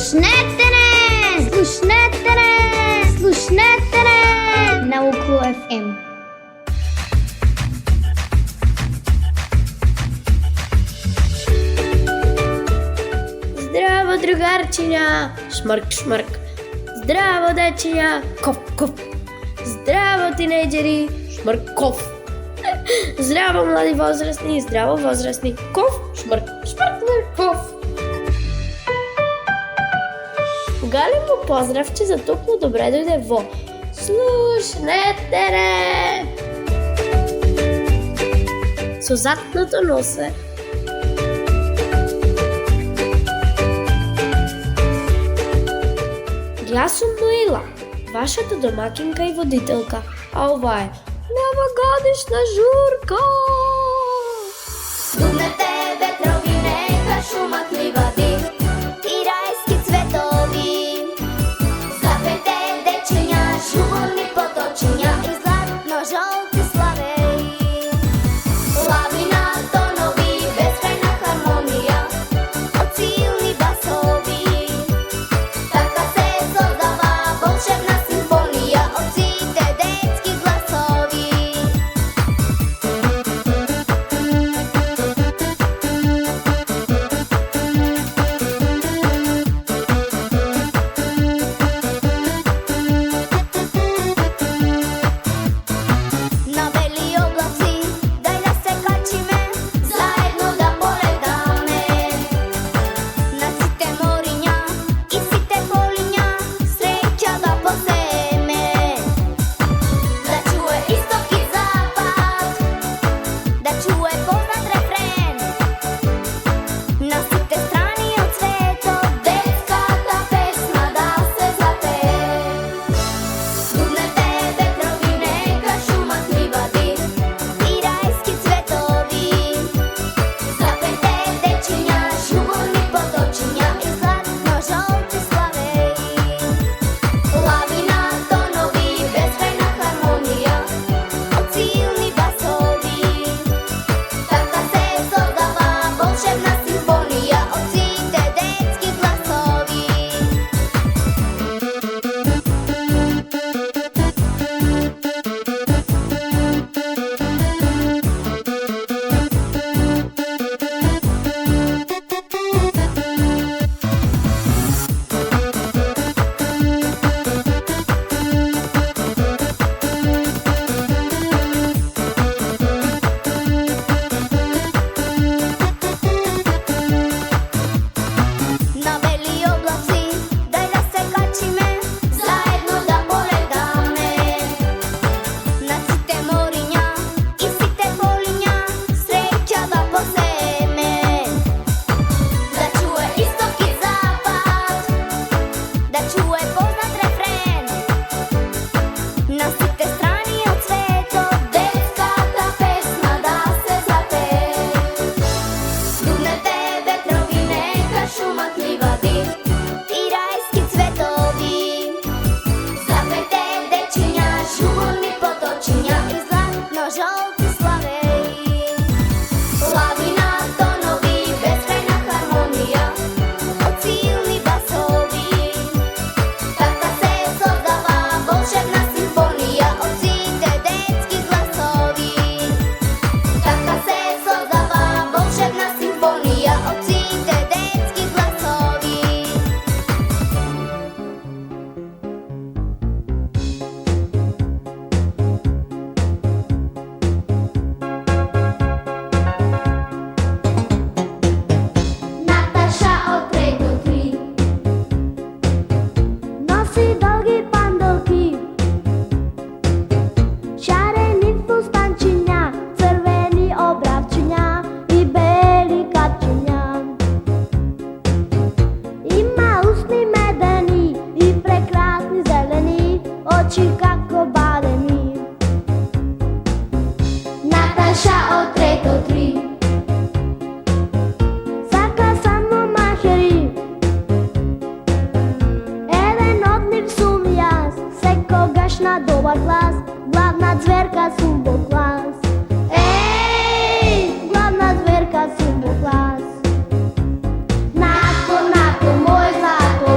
Slušnete na Uklu FM. Zdravo drugarčinja, šmrk šmrk. Zdravo dečinja, kof kof. Zdravo tinejdžeri, šmrk kof. Zdravo mladí возрастni, kof, šmrk kof. Galimo pozdravče za toplo dobrodošli vo Slušnetere. So zatknuto nose. Ja sam Mila, vašата домакинка и водителка, а ова е новогодишна žurka. Dubnete vetrovi, neka šuma livadi i rajski cvetovi. Zapete dečinja, žuljni potočinja i zlatno žolti slaveji. Lavina tonovi, beskrajna harmonija, od silni basovi. Taka se zodava volšebna simfonija, od cite detski glasovi. Na beli oblaci, daj da se kačime, zajedno da poletame. Na site morinja i site polinja, sreća da poseme. Da čuje istok i zapad, da čuje poznat refren. Na site strani od sveta, detska ta pesma da se zapeje. Dubnete vetrovi, neka šuma livadi i rajski cvetovi. Zapete dečinja, žuljni potočinja i zlatno žolti slaveji. Lavina tonovi, beskrajna harmonija, od silni basovi. Taka se zodava volšebna simfonija, od cite detski glasovi. Na beli oblaci, daj da se kačime, zajedno da poletame. Na site morinja i site polinja, sreća da poseme. Da čuje istok i zapad, da čuje poznat refren. Na site strani od sveta, detska ta pesma da se zapeje. Dubnete vetrovi, neka šuma livadi i rajski cvetovi. Zapete dečinja, žuljni potočinja i zlatno žolti slaveji. Lavina tonovi, beskrajna harmonija, od silni basovi. Taka se zodava volšebna simfonija, od cite detski glasovi. Taka se zodava volšebna simfonija, od cite detski glasovi. Nataša od 3 do 3 Nosi dlhý pandlky, šarený fustančinja, crvený obravčinja i beli kapčinja. Ima usny medeni i prekrasni zeleni, oči kako baleni. Nataša od 3 do 3 Saka samo maheri, Елен од нив сум јас, секогаш на добар глас, главна зверка сум во клас. Еј, главна зверка сум во клас. Нато, нато, мој злато,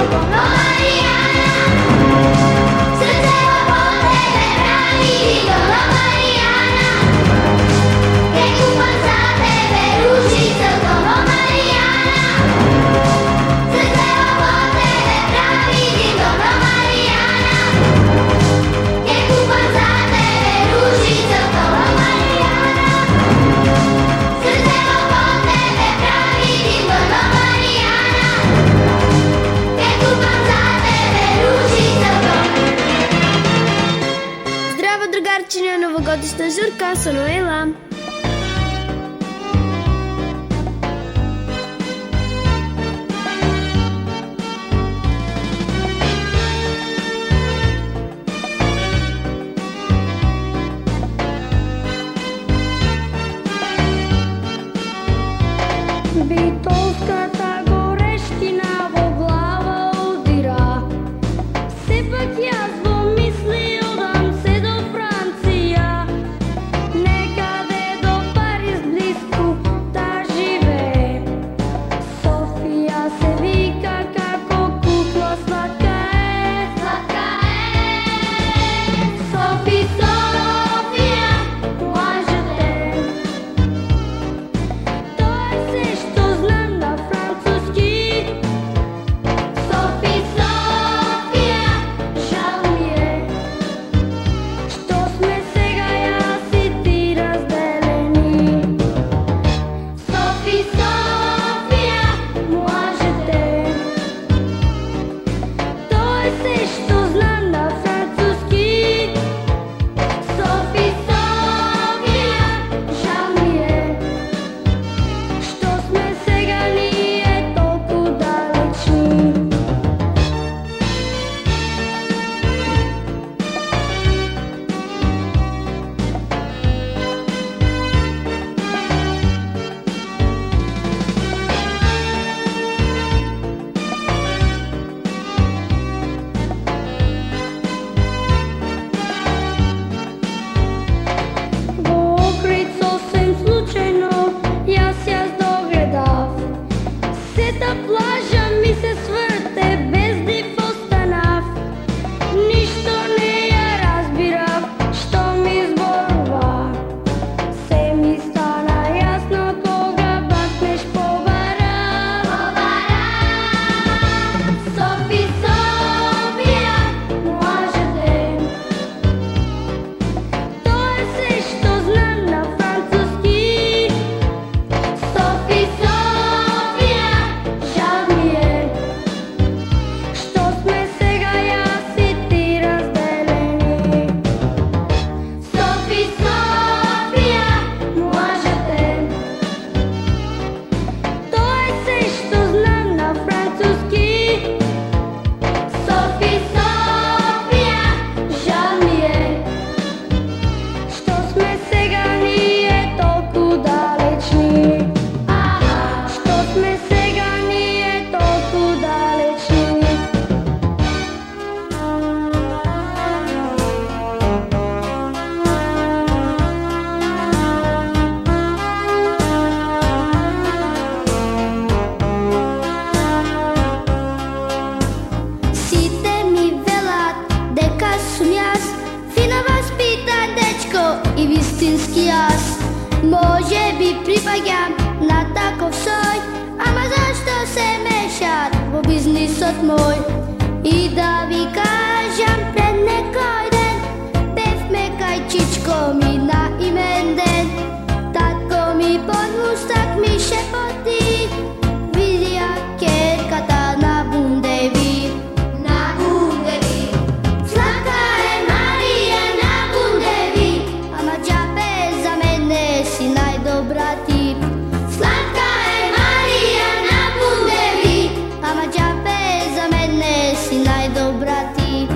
okolo Mariana. Srdce okolo tebe praví, okolo Mariana. Keď kúpam za tebe ružice okolo Mariana. Srdce okolo tebe praví, okolo Mariana. Keď kúpam za tebe ružice okolo Mariana. Srdce okolo tebe praví, okolo Mariana. Keď kúpam za tebe ružice okolo Zdravo drugarčina, novogodišnja žurka sa Noela. Bytovka tá goreština vo glava udira. Sepak ja zvo myslí odám se do Francia. Nekade do Paris blízku tá živé. Sofia se víka kako kuklo sladká je. Sladká Sophie, Sofia, moi je t'aime. To je se što znam na francuski. Sophie, Sofia, Žal mi je što sme sega ja si ti razdeleni. Sophie, Sofia, Moi je t'aime. To je se što znam na francuski. Sophie, Sofia, Žal mi je što sme sega nije toliko dalečni. Vo okrico sem slučajno ja sjas dogledav. Se ta plaža mi se svrte bez div ostanav. Ništo ne ja razbirav što mi zborova. Se mi stana jasno koga bakneš povarav. Sophie, Sofia, moi je t'aime. To je se što znam na francuski. Sophie, Sofia, Žal mi je što sme sega ja si ti razdeleni. Sophie, Sofia, moi je t'aime. To je se što znam na francuski. Sophie, Sofia, Žal mi je što sme sega nije toliko dalečni. Što sme sega nije toliko dalečni. Site mi velat, deka sum jas, fino vaspitan dečko i vistinski jas. Može bi pripagjam na takov soj, ama zašto se mešat u biznis od moj? I da vi kažem pred nekoj den, bev me kaj čičko mi na imen den. Tatko mi pod mustak mi šepoti, vidja kerkata na bundevi. Na bundevi. Sladka je Marija na bundevi, ama džabe za mene si najdobra ti. Sladka je Marija na bundevi, ama džabe za mene si najdobra ti.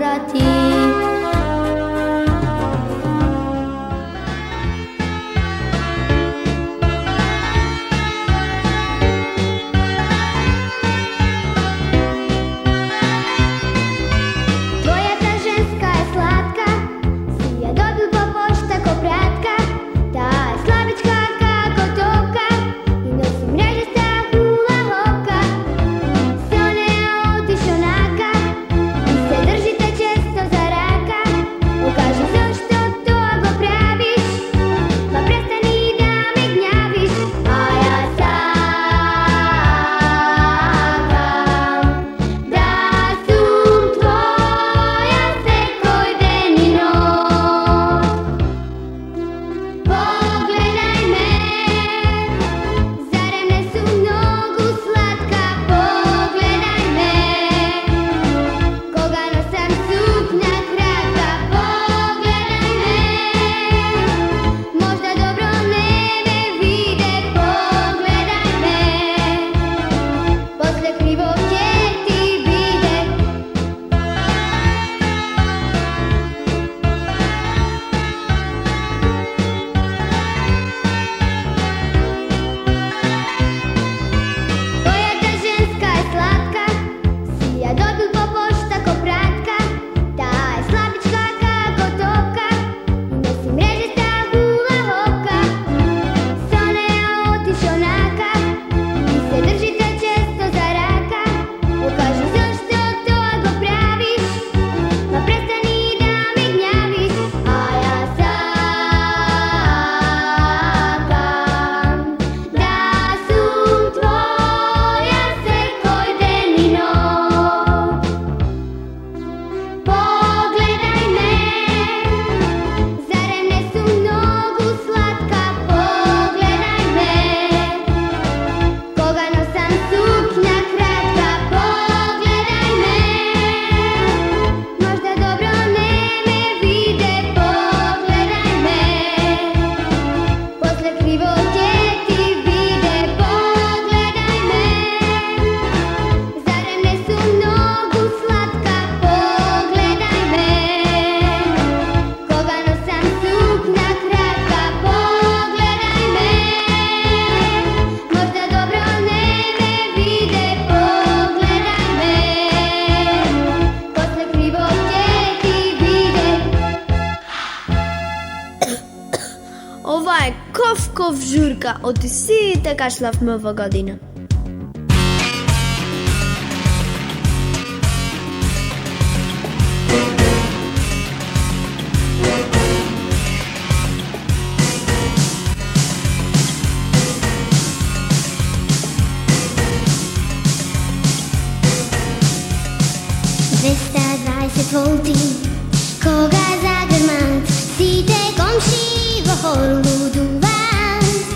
varati. Tvoja ta ženska je slatka, si je dobil po pošta ko pratka. Ta je slabička kako toka i nosi mrežasta hula hoka. S one je otišao naka i se držite često za raka. Ukaži zašto to ako praviš, pa prestani da me gnjaviš. A ja sakam da sum tvoja sekoj den i noć. Pogledaj me, zarem ne su mnogo slatka. Pogledaj me, koga nosam suknja kratka. Pogledaj me, možda dobro ne me vide. Pogledaj me, posle krivo gdje ti vide. Tvoja ta ženska je slatka, si ja dobil po pošta ko pratka. Ta je slabička kako toka i nosi mrežasta hula hoka. S one je otišao naka i se držite često za raka. Ukaži zašto to ako praviš, pa prestani da me gnjaviš. A ja sakam da sum tvoja sekoj den i noć. Pogledaj me, zarem ne su mnogo slatka. Pogledaj me, koga nosam suknja kratka. Pogledaj me, možda dobro ne me vide. Pogledaj me, posle krivo gdje ti vide. Pogledaj me, zarem ne su mnogo slatka. Pogledaj me, koga nosam suknja kratka. Pogledaj me, možda dobro ne me vide. Pogledaj me, posle krivo gdje ti vide. Ова е Ков журка од сите кашлавме ова година. Dvesta 20 volti, koga zagrmat, si te komši vo horlu duvant.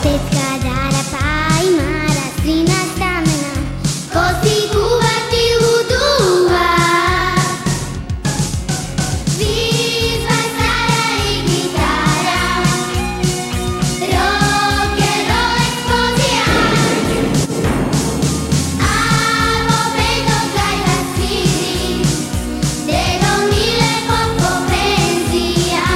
Tetka Dara pa i Mara, strina Stamena, ko si kuvati luduva. Vizva stara i gitara, rock and roll eksplozija. Avo bedo kaj da sviri, dedo mile po penzija.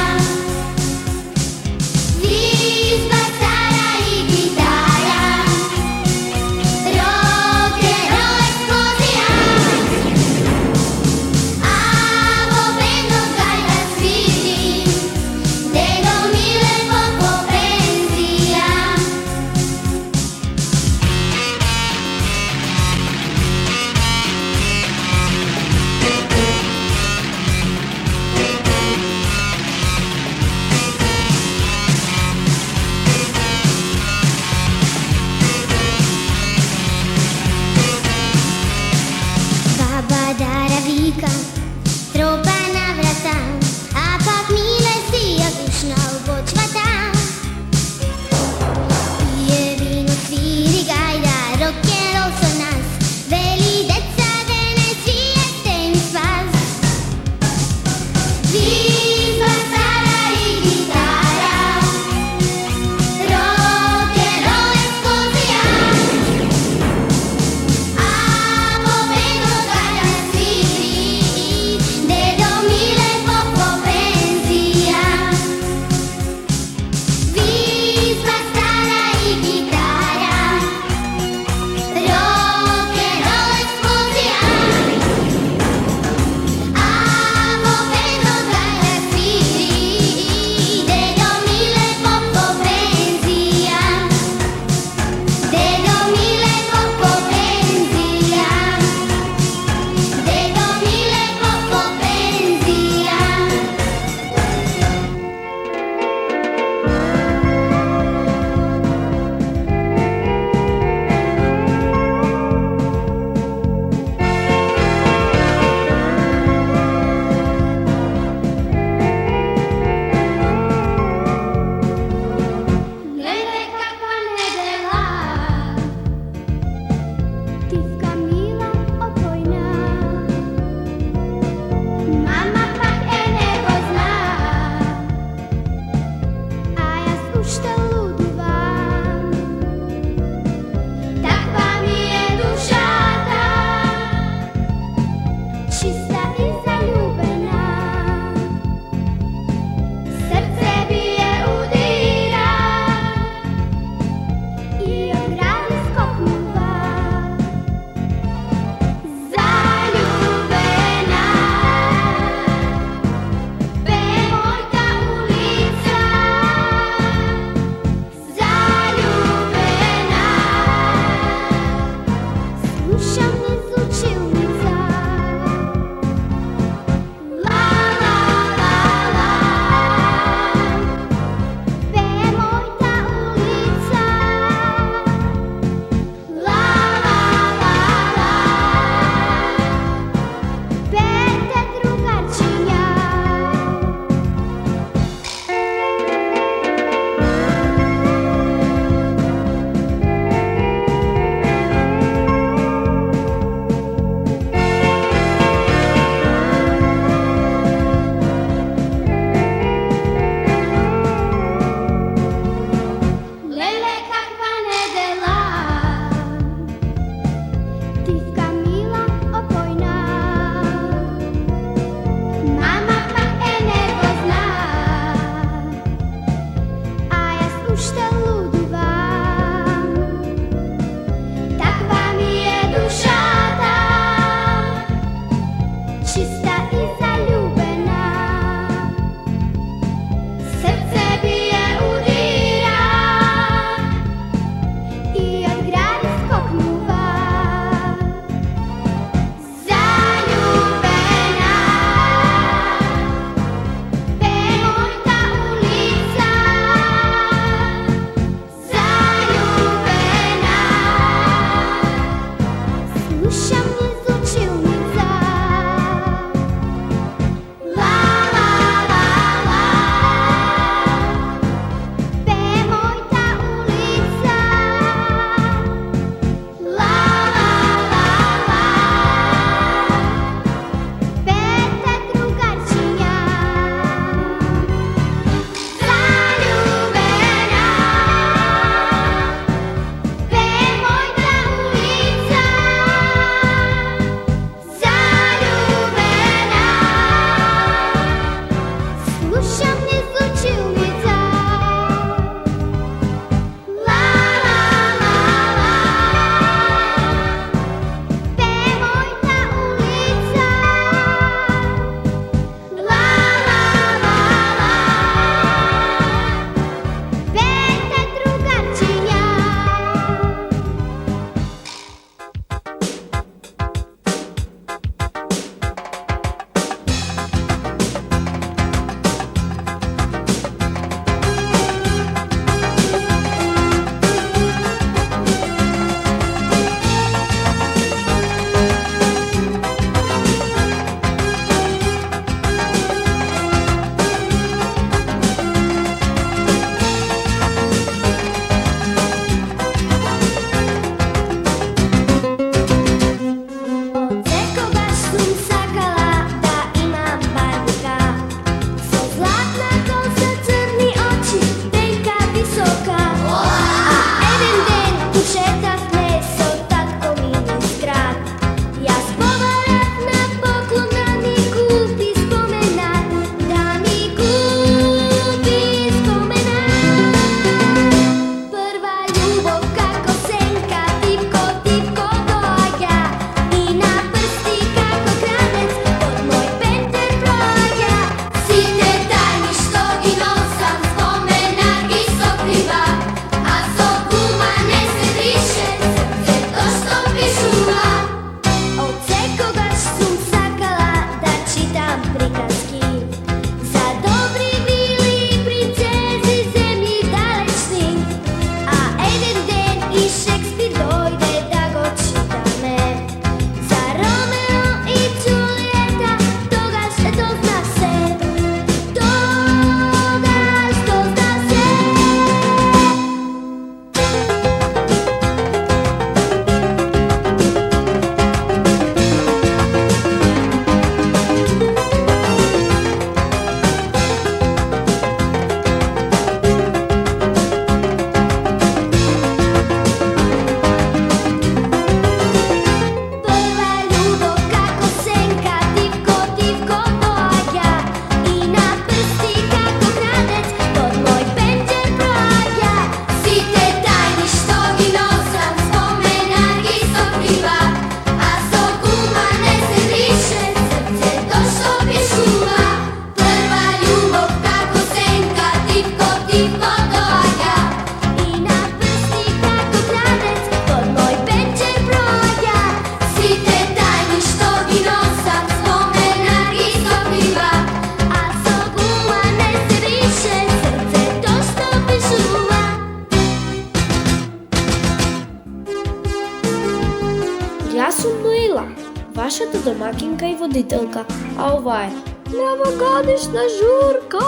вашата домакинка и водителка, а ова е новогодишна журка!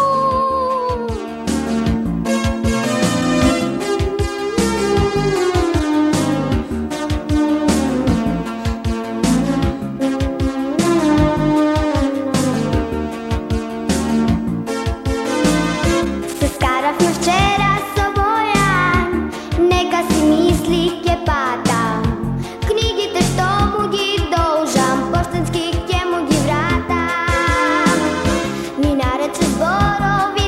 Се скаравме вчера со Бојан, нека си мисли ќе патам. Книгите што му ги должам, поштенски ќе му ги вратам. Ми нарече зборови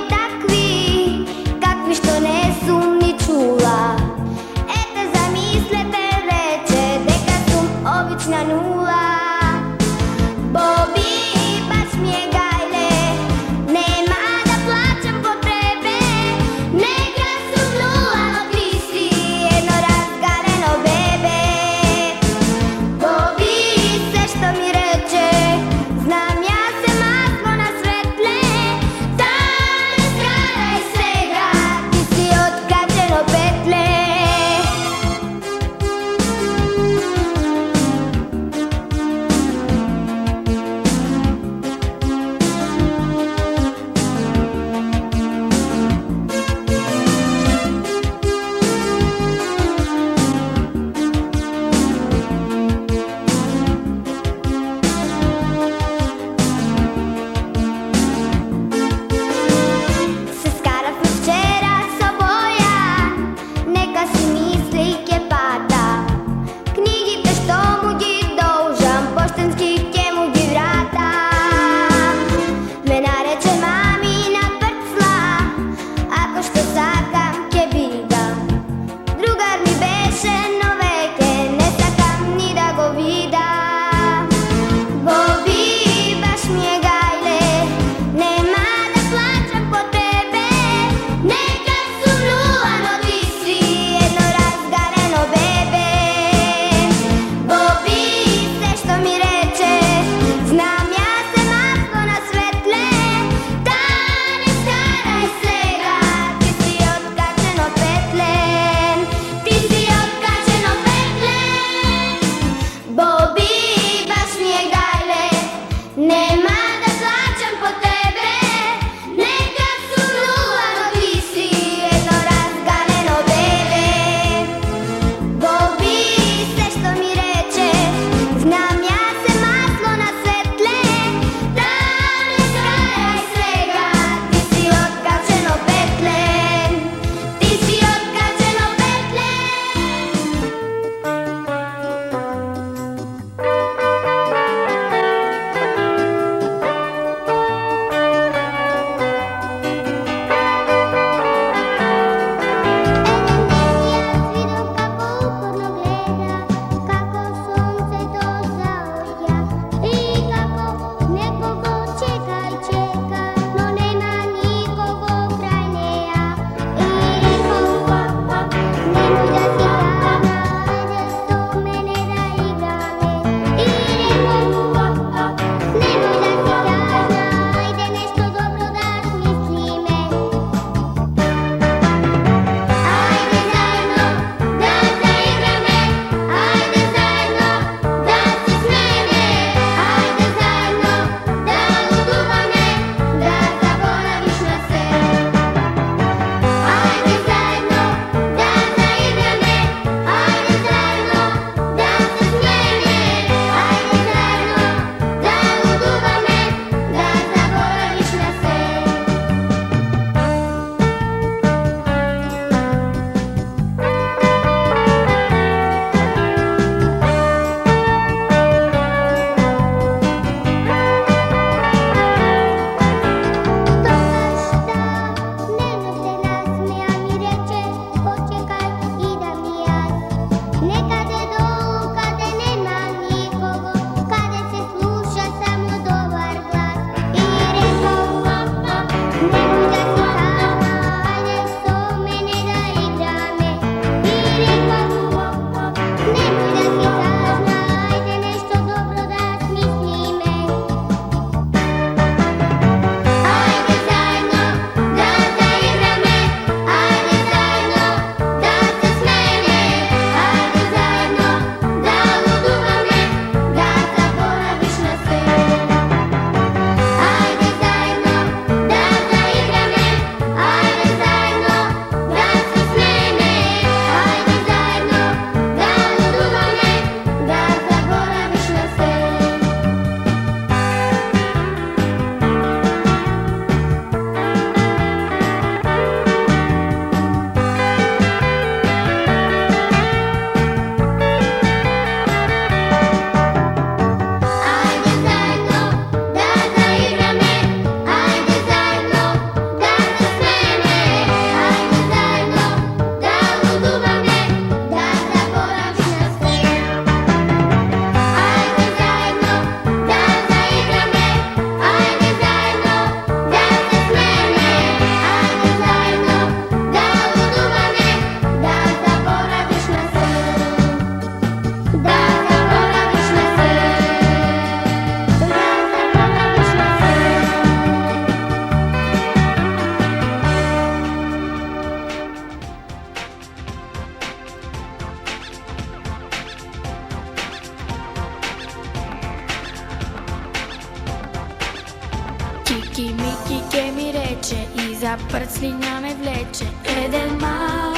za prclina me vleče Eden mal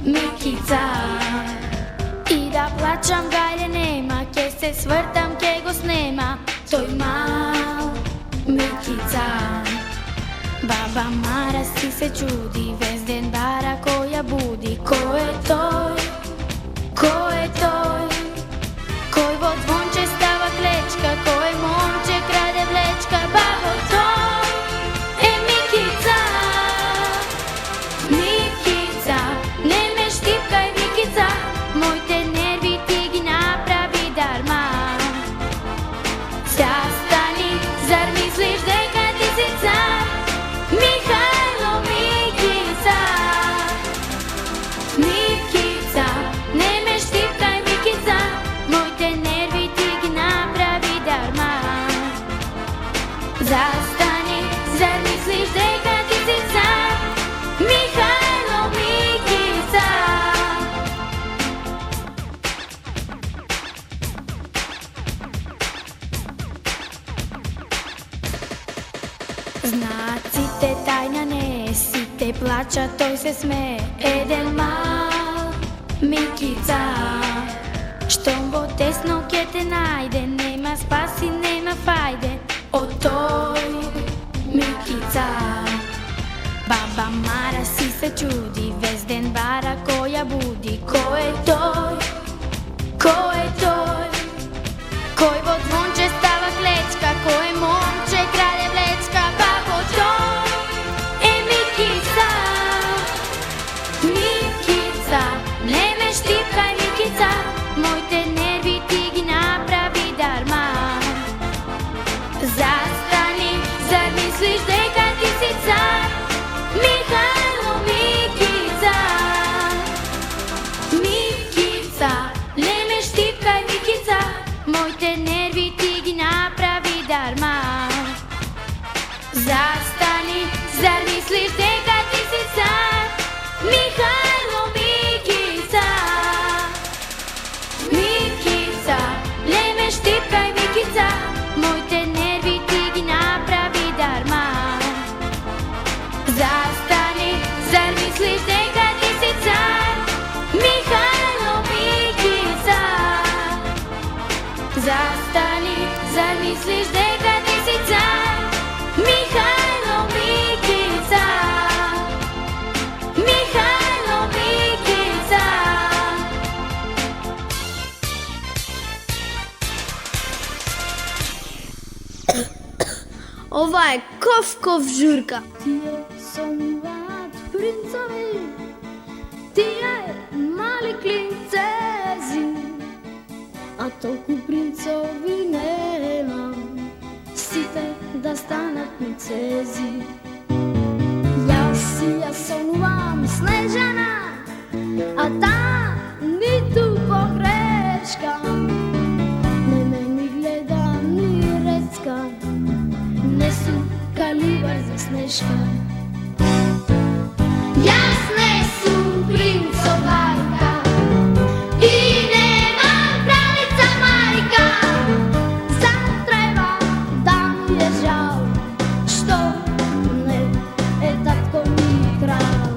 Mikica. I da plačam galje nema, ke se svrtam, ke go snema, toj mal Mikica. Baba Mara si se čudi, vezden bara koja budi, ko je toj, ko je toj, koj vod zvonče stava klečka, koj momče krade vlečka, babo toj, Mikica. Mikica, ne me štipkaj Mikica, moj te nervi ti gi napravi darma. Zastani, zar misliš deka ti si car, Mihajlo Mikica. Mikica, ne me štipkaj Mikica, moj te nervi ti gi napravi darma. Zastani, zar misliš deka ti si car, Mihajlo Mikica. Znacite tajna nesite, plaća toj se sme, Eden mal Mikica. Štom bo tesno kje te najde, nema spasi, nema fajde, o toj Mikica. Baba Mara si se čudi, vezden bara koja budi, ko je toj, ko je toj, koj vod zvonče stava klečka, koje momče krade vlečka, babo toj, Mikica. Mikica, ne me štipkaj Mikica, moj te nervi ti gi napravi darma. Zastani, zar misliš deka ti si car, Mihajlo Mikica. Mikica, ne me štipkaj Mikica, moj te nervi ti gi napravi darma. Zastani, zar misliš deka ti si car, Mihajlo Mikica. Mikica, ne me štipkaj Mikica, moj te nervi ti gi napravi darma. Zastani, zar misliš deka ti si car, Mihajlo Mikica. Zastani, zar misliš deka ti si car, Mihajlo Mikica. Mihajlo Mikica. Ova je kov žurka. Tije sonovat princovi, tije mali klincezi, a toliko princovi nema, site da stanat princezi. Ja sonuvam Snežana, a ta ni tu pogreška, ne meni gleda ni recka, ne su kalibar za Sneška. Jasne su princovajka i nemam pravica majka, sad treba da mi je žal, što ne, tatko mi kralj.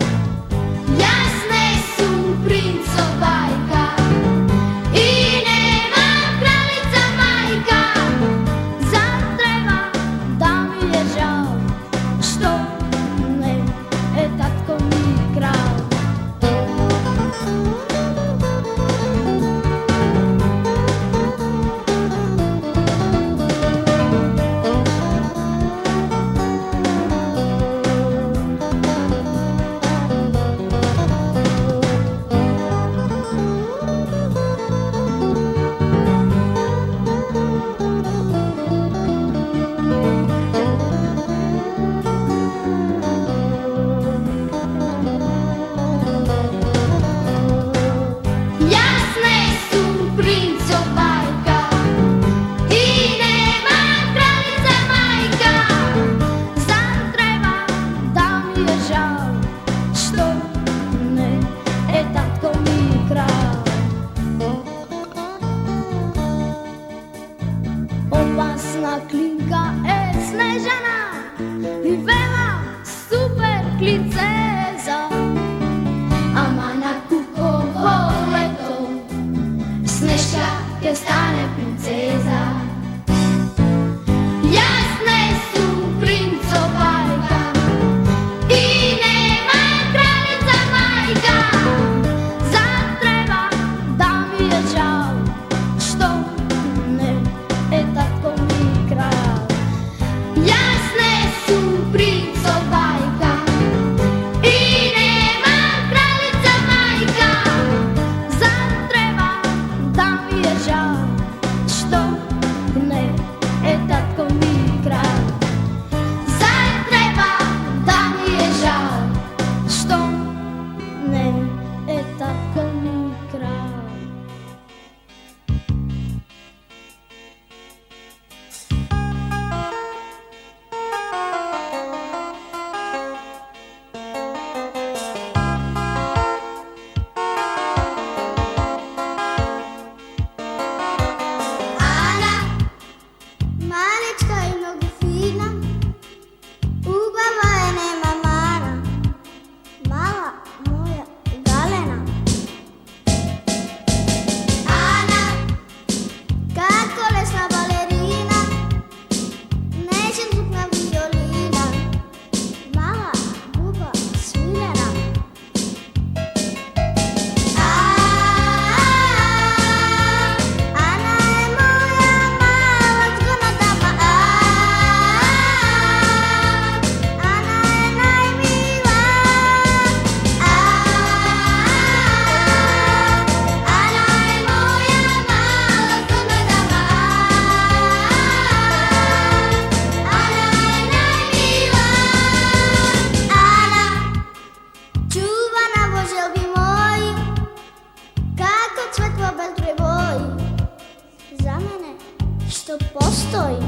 stoji.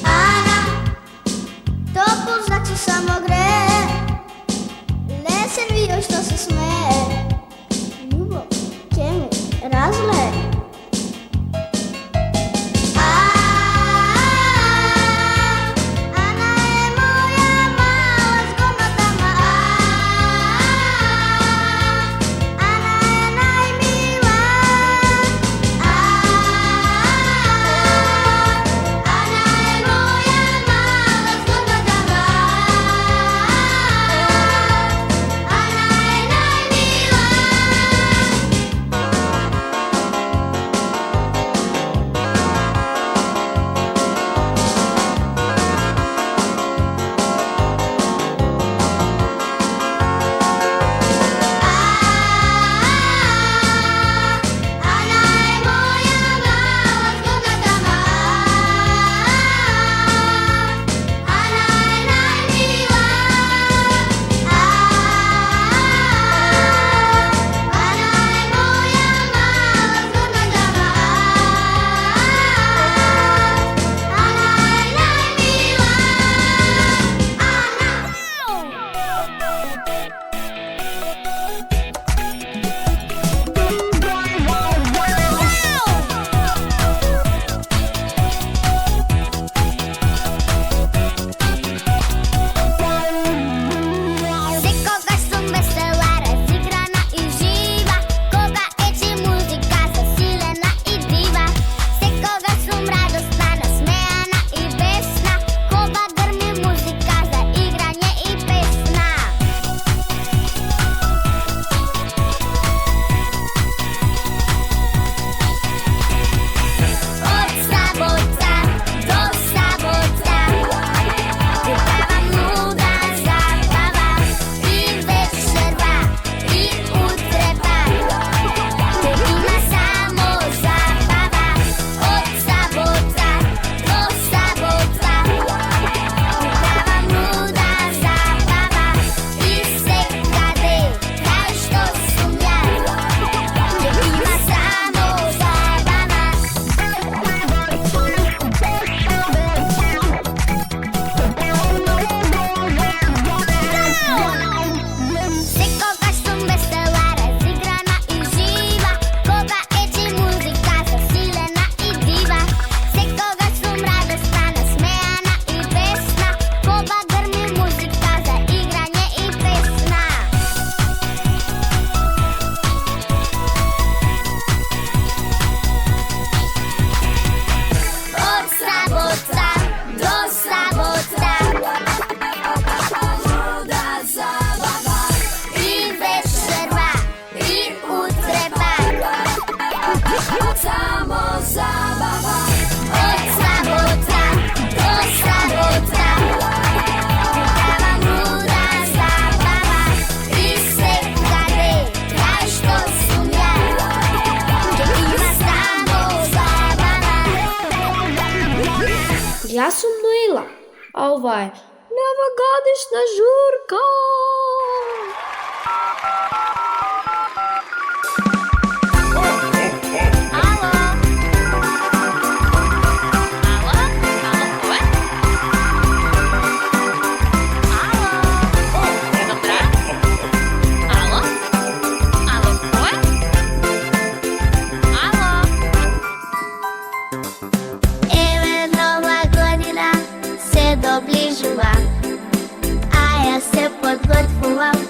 Ana, toplu zrak se samo greje, lesen vidio što se smeje. Ljubav će mi razle. Ja sam Noila, a ovo je novogodišnja žurka. Dobližila, a ja se podgotvovala.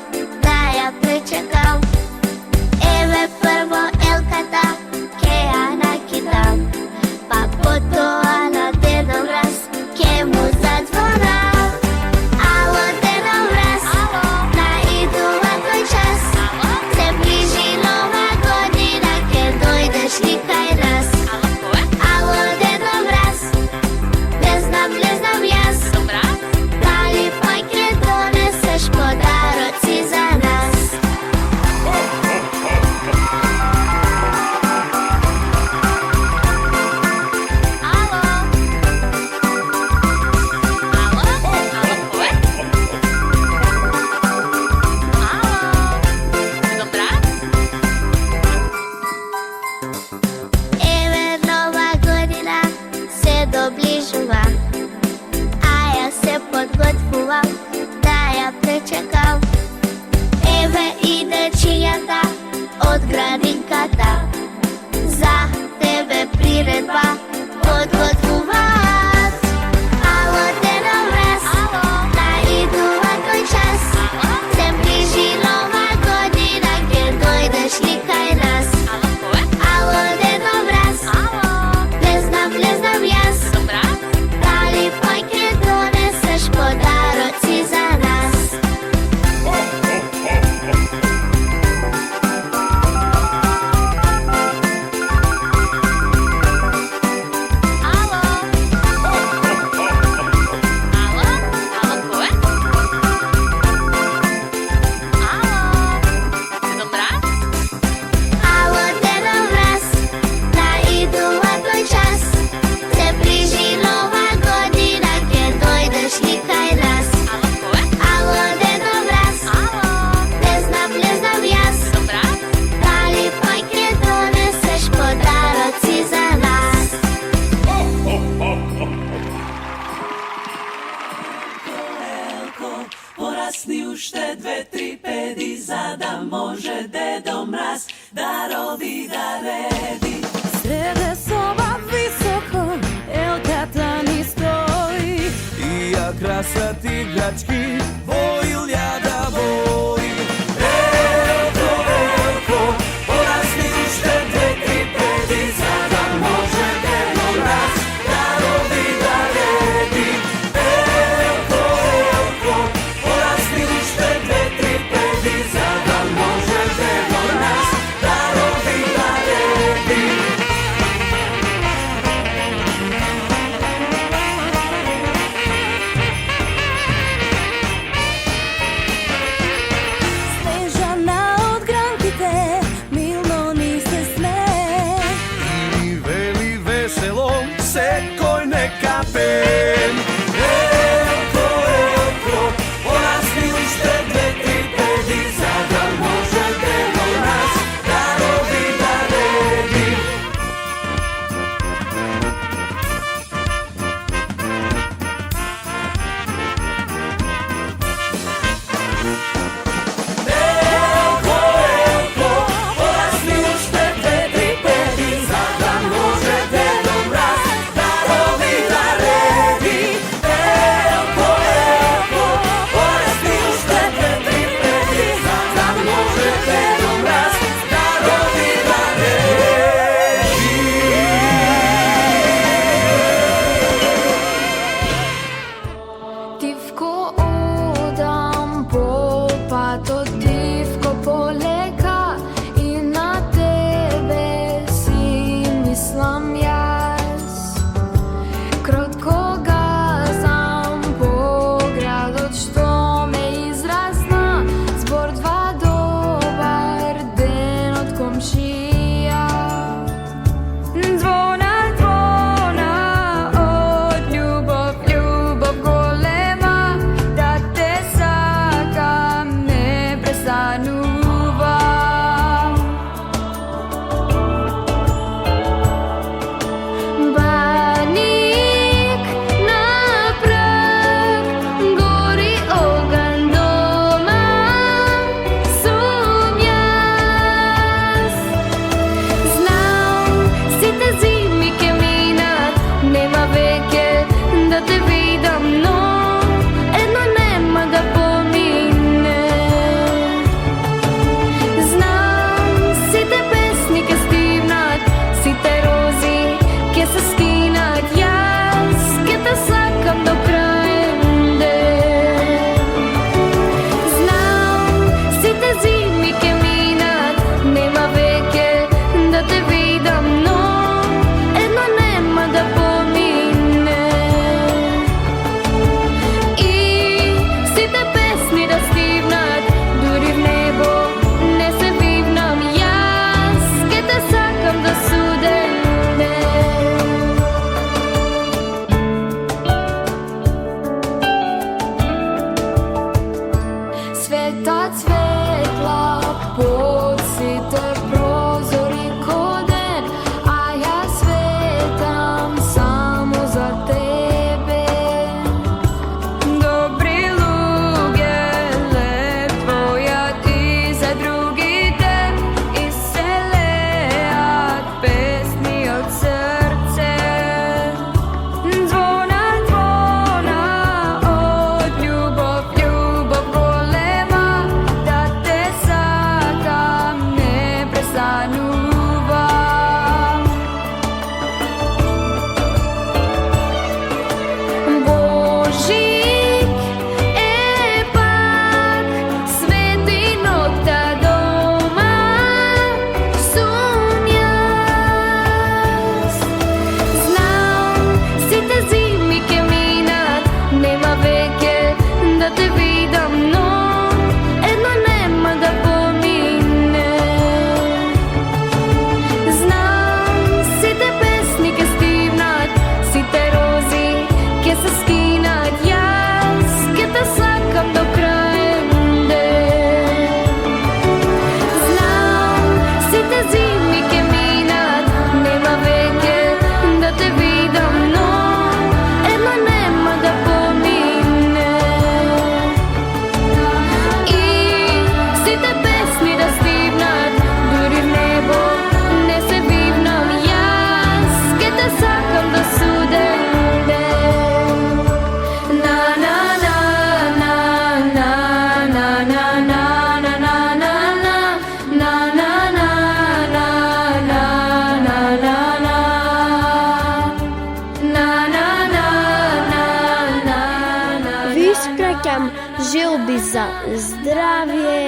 varijanta od gradinkata. Za tebe priredba od Godvuvac. Alo, Deda Mraz, da idu ovakoj čas. Se bliži nova godina, gdje dojdeš li kaj nas. Alo, Deda Mraz, ne znam jas. Da li pojke doneseš podaroci za nas? Alo, Deda Mraz, da idu ovakoj čas. Se bliži nova godina, gdje dojdeš li kaj nas. Alo, Deda Mraz, ne znam jas. Da li pojke doneseš podaroci za nas? Porasni ušte 2-3 pedi, zada može Dedo Mraz darovi da redi. Srede soba visoko, el katani stoji. I ja krasat igrački, vojilja da voji. Elko, porasni ušte 2-3 pedi, zada može Dedo Mraz darovi da redi. Elko, porasni ušte 2-3 pedi, zada može Dedo Mraz darovi da redi. Snežana od grankite, milno ni se sme. I veli veselo se koj neka pen. Elko, porasni ušte 2-3 pedi, zada može Dedo Mraz darovi da redi. Elko, porasni ušte 2-3 pedi, zada može Dedo Mraz darovi da redi. Elko, porasni ušte 2-3 pedi, zada može Dedo Mraz darovi da redi. Tivko odam popato, tivko poleka i na tebe si mislim jaz. Krotko gazam po gradu, što me izrazna, zbor dva dobar den od komšija. Zvona, od ljubav golema, da te sakam neprestanuva.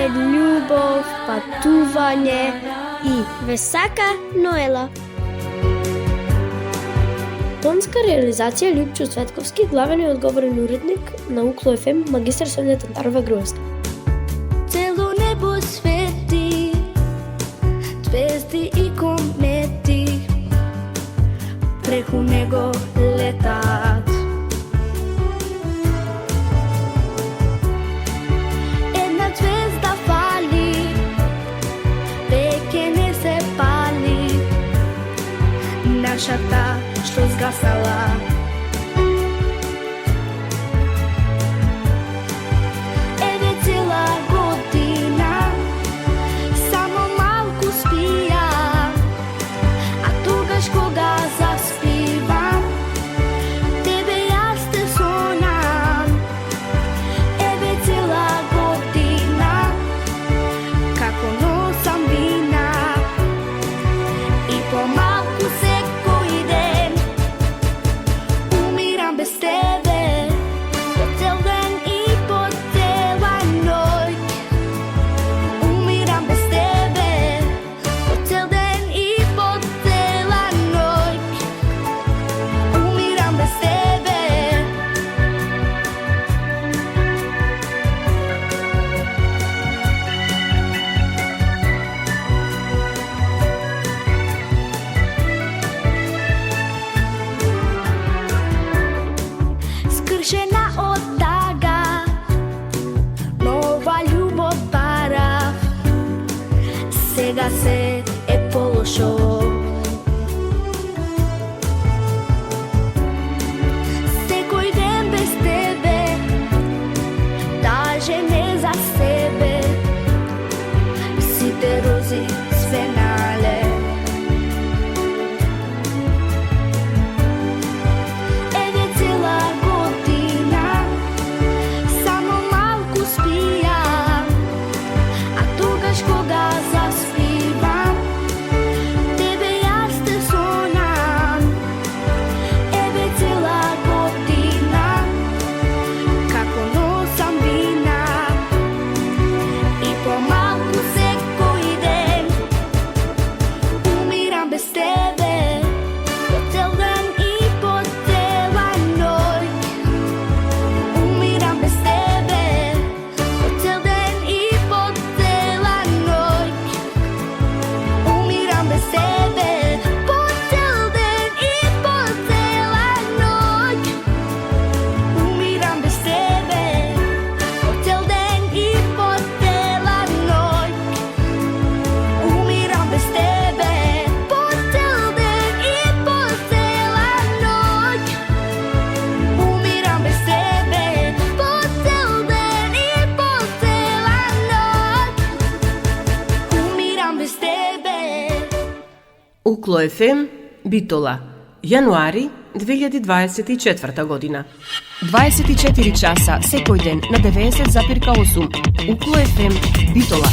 пред љубов, патување и Ве сака Ноела. тонска реализација Љупчо Цветковски, главен и одговорен уредник на Укло ФМ, магистар Сонја Тантарова Груевска. Цело небо свети, звезди и комети, преку него летат. Една звезда фали, веќе не се пали, нашата што згасала. Еве цела година, само малку спија, а тогаш кога заспивам, тебе јас те сонам. Еве цела година, како носам вина, и помалку секој ден умирам без тебе, по цел ден и по цела ноќ. Умирам без тебе, по цел ден и по цела ноќ. Умирам без тебе. Скршена од тага, нова љубов барав, сега се е полошо. Секој ден без тебе, даже не за себе, сите рози свенале. Еве цела година, само малку спија, а тогаш кога заспивам, тебе јас те сонам. Еве цела година, како носам вина, и помалку секој ден умирам без тебе, по цел ден и по цела ноќ. Умирам без тебе, по цел ден и по цела ноќ. Умирам без тебе, по цел ден и по цела ноќ. Умирам без тебе, по цел ден и по цела ноќ. Умирам без тебе, по цел ден и по цела ноќ. Умирам без тебе, по цел ден и по цела ноќ. Умирам без тебе. Укло ФМ, Битола, јануари 2024 година. 24 часа секој ден на 90,8. Укло ФМ, Битола.